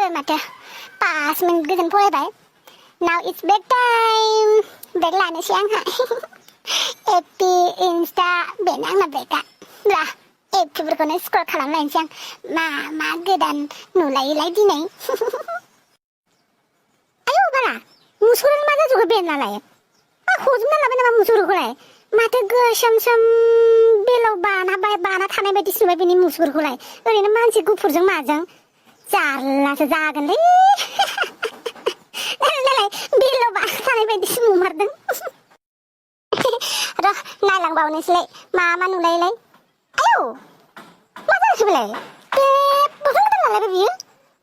जाबाय माथो 5 मिनिट गोजोन फरायबाय now it's bedtime ब्रेक लानोसै आंहा एपि इन्स्टा बेनो आंना ब्रेकआ रा एपिफोरखौनो स्क्रल खालामलायनोसै आं मा गोदान नुलायोलाय दिनै आयौ बारा मुसुरानो मा जाजोबखो बेनालाय हजोबना लाबाय नामा मुसुरखौलाय माथो गोसोम बेलाव बाना थानाय बायदि नुबाय बेनि मुसुरखौलाय ओरैनो मानसि गुफुरजों माजों जारलासो जागोनलै नालाय बेलाव बाना थानाय बायदिसो नुमारदों र' नायलांबावनोसैलाय मा नुलायोलाय आयौ मा जाखो बेलाय बोखां गोदान नालाय बियो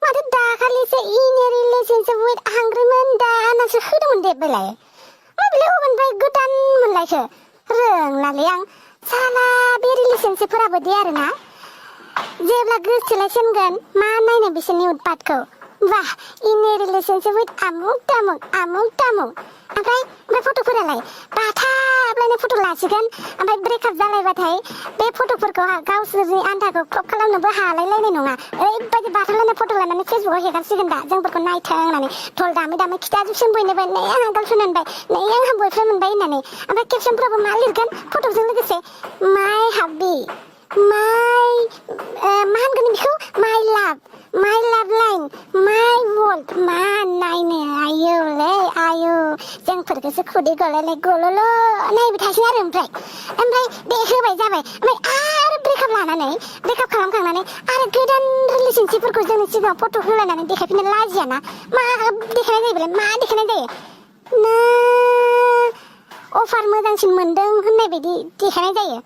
माथो दाखालिसो इन ए रिलेशनशिप विथ हांग्रिमोन दानासो होदोंमोन दे बेलाय मा बेलाय अबेनिफ्राय गोदान मोनलायखो रोंलालै आं साला बे रिलेशनशिपफोराबो दे आरोना जेब्ला गोसोलाय सेमगोन मा नायनो बिसोरनि उतपातखौ वाह इन ए रिलेशनशिप विथ आमुक तामुक ओमफ्राय फट'फोरालाय बाथाबलायनाय फट' लासिगोन ओमफ्राय ब्रेकआप जालायबाथाय बे फट'फोरखौ गावसोरनि आन्थाखौ क्रप खालामनोबो हालायलायनाय नङा ओरैबायदि बाथाबलायनाय फट' लानानै फेसबुकाव हेगारसिगोन दा जोंफोरखौ नायथों होननानै धल दामै खिथाजोबसिगोन बयनोबो नै आंहा गार्लफ्रेन्ड मोनबाय नै आंहा बयफ्रेन्ड मोनबाय होननानै ओमफ्राय केपसनफ्रावबो मा लिरगोन फट'जों लोगोसे माय हाबि माय मा होनगोन बेखौ माय लाभ लाइन माय वर्ल्ड मा नायनो आयौ जोंफोरखौसो खुदै गलायलाय गल'ल' नायबाय थासिगोन आरो ओमफ्राय बे होबाय जाबाय ओमफ्राय आरो ब्रेकआप खालामखांनानै आरो गोदान रिलेशनशिपफोरखौ जोंनि सिगाङाव फट' होलायनानै देखायफिननो लाजियाना मा देखायनाय जायो बेलाय मा देखायनाय जायो ना अफार मोजांसिन मोनदों होननाय बायदि देखायनाय जायो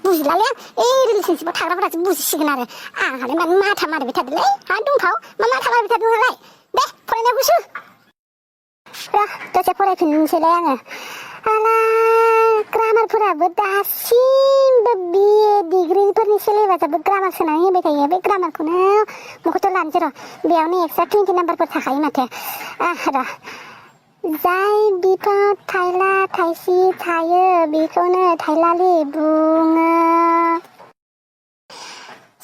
बुजिलालै आं रिलेशनशिपआव थाग्राफोरासो बुजिसिगोन आरो आंहालाय मानो माथा मारिबाय थादोंलै हा दुमफाव मा माथा मारिबाय थादों नालाय दे फरायनायाव गोसो दसे फरायफिननोसैलाय आङो आला ग्रामारफोराबो दासिमबो बिए डिग्रिफोरनि सिलेबासाबो ग्रामार सोनानै होबाय थायो बे ग्रामारखौनो मख'थ' लानोसै र' बेयावनो एक्सट्रा 20 नाम्बारफोर थाखायो माथो र' जाय बिफाङाव थाइला थाइसि थायो बेखौनो थाइलालि बुङो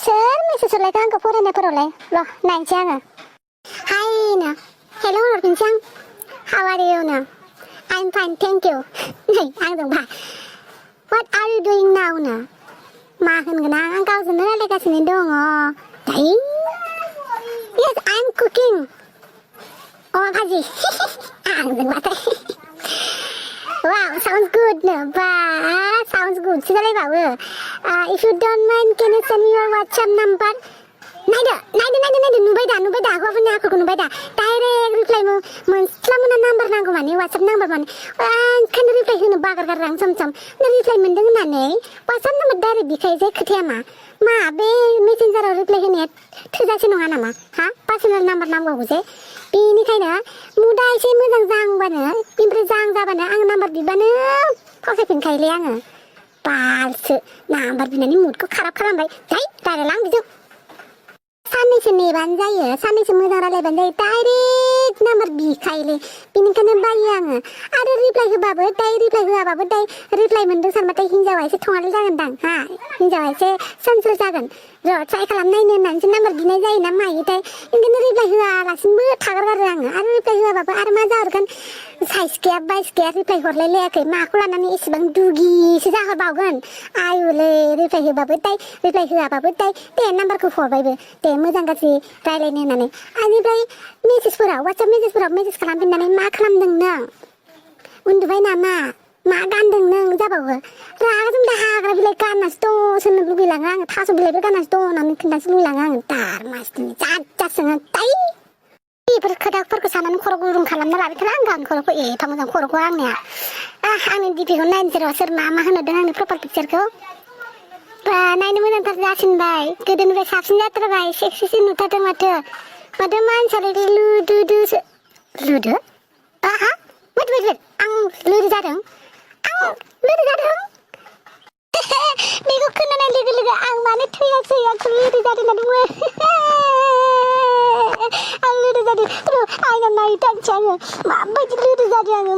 सोर मेसेज हरलायखो आंखौ फरायनायफोरावलाय र' नायनोसै आङो हाय नो हेल' हरफिनसै आं हाउ आर इउ नो आइ एम फाइन थेंक इउ नै आंजोंबा व्हाट आर इउ डुइं नाउ नो मा होनगोन आं गावजोंनो रायलायगासिनो दङ दायो येस आइ एम कुकिं अमा भाजि आंजोंबाथाय wow sounds good no sounds good सिदालायबावो if you don't mind can you send me your WhatsApp number नायदो नुबाय दा हौवाफोरनि आखलखौ नुबाय दा डाइरेक्ट रिप्लाइ मोनस्लाबना नाम्बार नांगौ माने WhatsApp नाम्बार माने ओंखायनो रिप्लाइ होनो बागारगारो आं सम रिप्लाइ मोनदों होननानै WhatsApp नाम्बार डाइरेक्ट बिखायो जे खोथाया मा बे मेसेन्जाराव रिप्लाइ होनाया थोजासे नङा नामा हा पार्सनेल नाम्बार नांबावगौ जे बेनिखायनो मुदा एसे मोजां जांबानो बेनिफ्राय जां जाबानो आं नाम्बार बिबानो फावसायफिनखायोलै आङो बालसो नाम्बार बिनानै मुडखौ खाराब खालामबाय जाय रायलायला आं बिजों साननैसो नेबानो जायो साननैसो मोजां रायलायबानो जायो डाइरेक्ट नाम्बार बिखायोलै बेनिखायनो बायो आङो आरो रिप्लाइ होबाबो रिप्लाइ होआबाबो रिप्लाइ मोनदों सानबाथाय हिनजावा एसे थङालि जागोनदां हा हिनजावा एसे सोनसोल जागोन र' ट्राइ खालामनायनो होननानैसो नाम्बार बिनाय जायो ना मायोथाय ओंखायनो रिप्लाइ होआलासिनोबो थागारगारो आङो आरो रिप्लाइ होआबाबो आरो मा जाहरगोन साइस गैया बाइस गैया रिप्लाइ हरलायलायाखै माखौ लानानै एसेबां दुगिसो जाहरबावगोन आयुलै रिप्लाइ होबाबो रिप्लाइ होआबाबो दे नाम्बारखौ हरबायबो दे मोजां गाज्रि रायलायनो होननानै आनिफ्राय मेसेजफोराव WhatsApp मेसेजफोराव मेसेज खालामफिननानै मा खालामदों नों उन्दुबाय नामा मा गानदों नों जाबावो रागाजों दा हाग्रा बिलाइ गाननासो दं होननो लुगैलाङो आङो थास' बिलाइबो गाननासो दं होननानै खोन्थासो लुगैलाङो आङो दार मासथिनि जाद सोङो बेफोर खोथाफोरखौ साननानै खर' गुदुं खालामना लाबायथारा आं गावनि खर'खौ एफा मोजां खर'खौ आंनिया आंनि डिपिखौ नायनोसै र' सोर मा होनहरदों आंनि प्रफाइल पिक्चारखौ नायनो मोजांथार जासिनबाय गोदोनिफ्राय साबसिन जाथारबाय सेक्सिसिन नुथारदों माथो मानसियालाय लुदो आहा wait आं लोगो जादों बेखौ खोनानाय लोगो आं माने थैयासै आंखौ लोगो जादों होननानै आं लोगो जादों आइनाव नायनो थांसै आङो माबायदि लोगो जादों आङो